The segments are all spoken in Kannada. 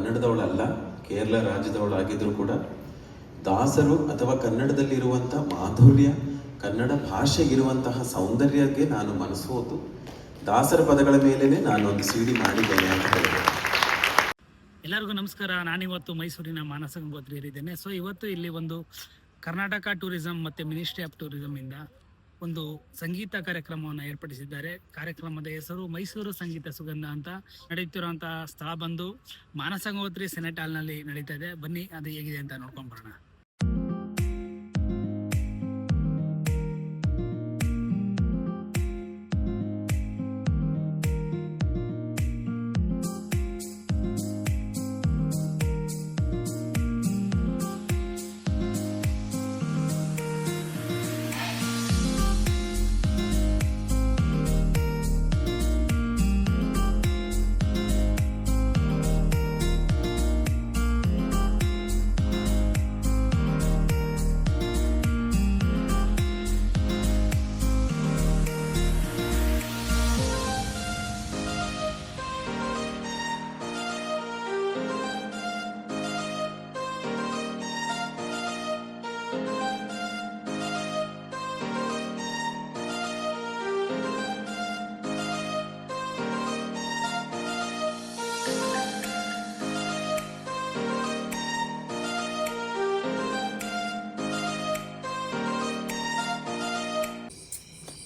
ಕನ್ನಡದವಳಲ್ಲ, ಕೇರಳ ರಾಜ್ಯದವಳಾಗಿದ್ದರೂ ಕೂಡ ದಾಸರು ಅಥವಾ ಕನ್ನಡದಲ್ಲಿರುವಂಥ ಮಾಧುರ್ಯ, ಕನ್ನಡ ಭಾಷೆಗಿರುವಂತಹ ಸೌಂದರ್ಯಕ್ಕೆ ನಾನು ಮನಸ್ಸು ಹೋತು. ದಾಸರ ಪದಗಳ ಮೇಲೇ ನಾನೊಂದು ಸಿಡಿ ಮಾಡಿದ್ದೇನೆ ಅಂತ ಹೇಳಿದೆ. ಎಲ್ಲರಿಗೂ ನಮಸ್ಕಾರ. ನಾನಿವತ್ತು ಮೈಸೂರಿನ ಮಾನಸ ಗಂಗೋತ್ರಿಯಲ್ಲಿದ್ದೇನೆ. ಸೊ ಇವತ್ತು ಇಲ್ಲಿ ಒಂದು ಕರ್ನಾಟಕ ಟೂರಿಸಂ ಮತ್ತು ಮಿನಿಸ್ಟ್ರಿ ಆಫ್ ಟೂರಿಸಂನಿಂದ ಒಂದು ಸಂಗೀತ ಕಾರ್ಯಕ್ರಮವನ್ನು ಏರ್ಪಡಿಸಿದ್ದಾರೆ. ಕಾರ್ಯಕ್ರಮದ ಹೆಸರು ಮೈಸೂರು ಸಂಗೀತ ಸುಗಂಧ ಅಂತ. ನಡೆಯುತ್ತಿರುವಂತಹ ಸ್ಥಳ ಬಂದು ಮಾನಸ ಗಂಗೋತ್ರಿ ಸೆನೆಟ್ ಹಾಲ್ನಲ್ಲಿ ನಡೀತಾ ಇದೆ. ಬನ್ನಿ ಅದು ಹೇಗಿದೆ ಅಂತ ನೋಡ್ಕೊಂಡು ಬರೋಣ.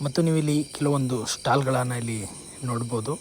ಮತ್ತು ನೀವು ಇಲ್ಲಿ ಕೆಲವೊಂದು ಸ್ಟಾಲ್ಗಳನ್ನು ಇಲ್ಲಿ ನೋಡ್ಬೋದು.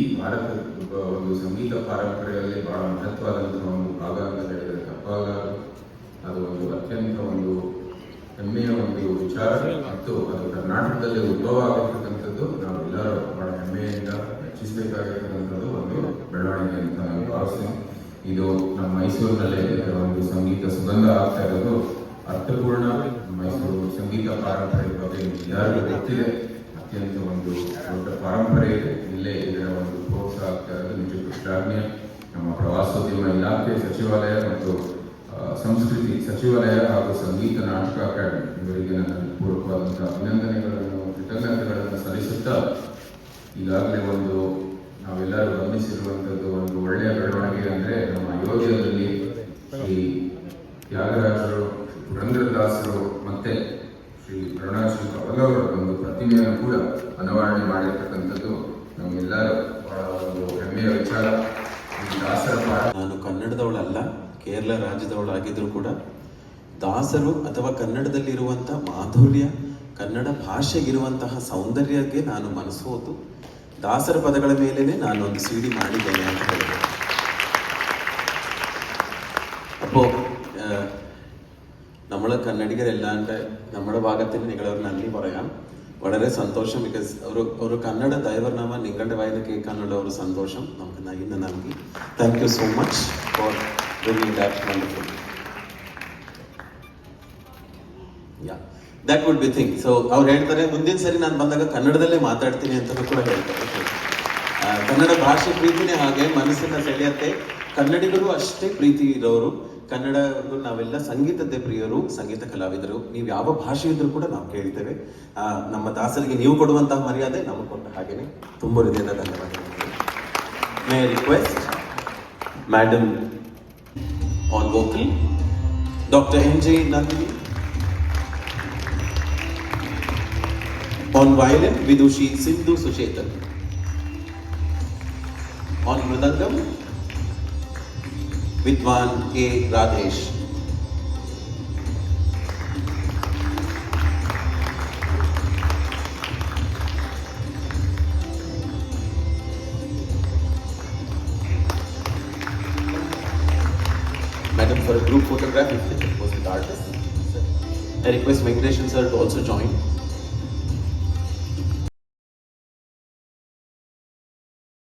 ಈ ಭಾರತ ಒಂದು ಸಂಗೀತ ಪಾರಂಪರೆಯಲ್ಲಿ ಬಹಳ ಮಹತ್ವವಾದಂತಹ ಒಂದು ಭಾಗ ಅಂತ ಹೇಳಿದರೆ ತಪ್ಪಾಗಲಾರದು. ಅದು ಒಂದು ಅತ್ಯಂತ ಒಂದು ಹೆಮ್ಮೆಯ ಒಂದು ವಿಚಾರ ಮತ್ತು ಅದು ಕರ್ನಾಟಕದಲ್ಲಿ ಉದ್ಭವ ಆಗಿರ್ತಕ್ಕಂಥದ್ದು ನಾವೆಲ್ಲರೂ ಬಹಳ ಹೆಮ್ಮೆಯಿಂದ ಹೆಚ್ಚಿಸಬೇಕಾಗಿರ್ತಕ್ಕಂಥದ್ದು ಒಂದು ಬೆಳವಣಿಗೆ ಅಂತ ನಾನು ಭಾವಿಸ್ತೀನಿ. ಇದು ನಮ್ಮ ಮೈಸೂರಿನಲ್ಲೇ ಒಂದು ಸಂಗೀತ ಸುಗಂಧ ಆಗ್ತಾ ಇರೋದು ಅರ್ಥಪೂರ್ಣ. ಮೈಸೂರು ಸಂಗೀತ ಪಾರಂಪರೆ ಬಗ್ಗೆ ಎಲ್ಲರಿಗೂ ಗೊತ್ತಿದೆ. ಅತ್ಯಂತ ಒಂದು ದೊಡ್ಡ ಪಾರಂಪರೆ ಇದೆ. ಇಲ್ಲೇ ಇದರ ಒಂದು ಪ್ರೋತ್ಸಾಹ ಆಗ್ತಾ ಇರೋದು ನಿಜಕ್ಕೂ ಶ್ಲಾಘನೀಯ. ನಮ್ಮ ಪ್ರವಾಸೋದ್ಯಮ ಇಲಾಖೆ ಸಚಿವಾಲಯ ಮತ್ತು ಸಂಸ್ಕೃತಿ ಸಚಿವಾಲಯ ಹಾಗೂ ಸಂಗೀತ ನಾಟಕ ಅಕಾಡೆಮಿ ಇವರಿಗೆ ನನ್ನ ಪೂರ್ವಕವಾದಂತಹ ಅಭಿನಂದನೆಗಳನ್ನು ಕೃತಜ್ಞತೆಗಳನ್ನು ಸಲ್ಲಿಸುತ್ತಾ, ಈಗಾಗಲೇ ಒಂದು ನಾವೆಲ್ಲರೂ ಗಮನಿಸಿರುವಂಥದ್ದು ಒಂದು ಒಳ್ಳೆಯ ಬೆಳವಣಿಗೆ ಅಂದರೆ ನಮ್ಮ ಅಯೋಧ್ಯೆಯಲ್ಲಿ ಶ್ರೀ ತ್ಯಾಗರಾಜರು, ಪುರಂದರದಾಸರು ಮತ್ತೆ ಶ್ರೀ ಕರುಣಾಶ್ರೀ ಕವಲವರ ಒಂದು ಪ್ರತಿಮೆಯನ್ನು ಕೂಡ ಅನಾವರಣೆ ಮಾಡಿರ್ತಕ್ಕಂಥದ್ದು ನಮ್ಮೆಲ್ಲರೂ ಬಹಳ ಒಂದು ಹೆಮ್ಮೆಯ ವಿಚಾರ. ಈ ದಾಸರ ನಾನು ಕನ್ನಡದವಳಲ್ಲ, ಕೇರಳ ರಾಜ್ಯದವಳಾಗಿದ್ರೂ ಕೂಡ ದಾಸರು ಅಥವಾ ಕನ್ನಡದಲ್ಲಿರುವಂಥ ಮಾಧುರ್ಯ, ಕನ್ನಡ ಭಾಷೆಗಿರುವಂತಹ ಸೌಂದರ್ಯಕ್ಕೆ ನಾನು ಮನಸ್ಸು ಹೋತು. ದಾಸರ ಪದಗಳ ಮೇಲೇನೆ ನಾನು ಒಂದು CD ಮಾಡಿದ್ದೇನೆ ಅಂತ ಹೇಳಿದೆ. അപ്പോൾ നമ്മൾ കന്നഡികരെല്ലാണ്ട് നമ്മുടെ ഭാഗത്തിൽ നിങ്ങളൊരു നന്ദി പറയാം. വളരെ സന്തോഷം. ബിക്കോസ് ഒരു കന്നഡ ദൈവർനാമ നിങ്ങളുടെ വായന കേൾക്കാനുള്ള ഒരു സന്തോഷം നമുക്ക് ഇന്ന് നൽകി. Thank you so much for bringing that wonderful. Yeah that would be thing. So ಅವ್ರು ಹೇಳ್ತಾರೆ ಮುಂದಿನ ಸರಿ ನಾನು ಬಂದಾಗ ಕನ್ನಡದಲ್ಲೇ ಮಾತಾಡ್ತೀನಿ ಅಂತ ಕೂಡ ಹೇಳ್ತಾರೆ. ಕನ್ನಡ ಭಾಷೆ ಪ್ರೀತಿನೇ ಹಾಗೆ, ಮನಸ್ಸಿನ ಸೆಳೆಯತ್ತೆ. ಕನ್ನಡಿಗರು ಅಷ್ಟೇ ಪ್ರೀತಿ ಇರೋರು. ಕನ್ನಡ ನಾವೆಲ್ಲ ಸಂಗೀತದ್ದೇ ಪ್ರಿಯರು, ಸಂಗೀತ ಕಲಾವಿದರು. ನೀವು ಯಾವ ಭಾಷೆ ಇದ್ರೂ ಕೂಡ ನಾವು ಕೇಳ್ತೇವೆ. ನಮ್ಮ ದಾಸರಿಗೆ ನೀವು ಕೊಡುವಂತಹ ಮರ್ಯಾದೆ ನಮಗೆ ಕೊಟ್ಟ ಹಾಗೇನೆ ತುಂಬ ಹೃದಯದ ಧನ್ಯವಾದಗಳು. May request madam on vocal doctor NJ Nandini, on violin Vidushi Sindhu Sushetan, on mridangam Vidwan A. Radhesh, Madam, for a group photograph if it was with artists. I request Venkateshan sir to also join.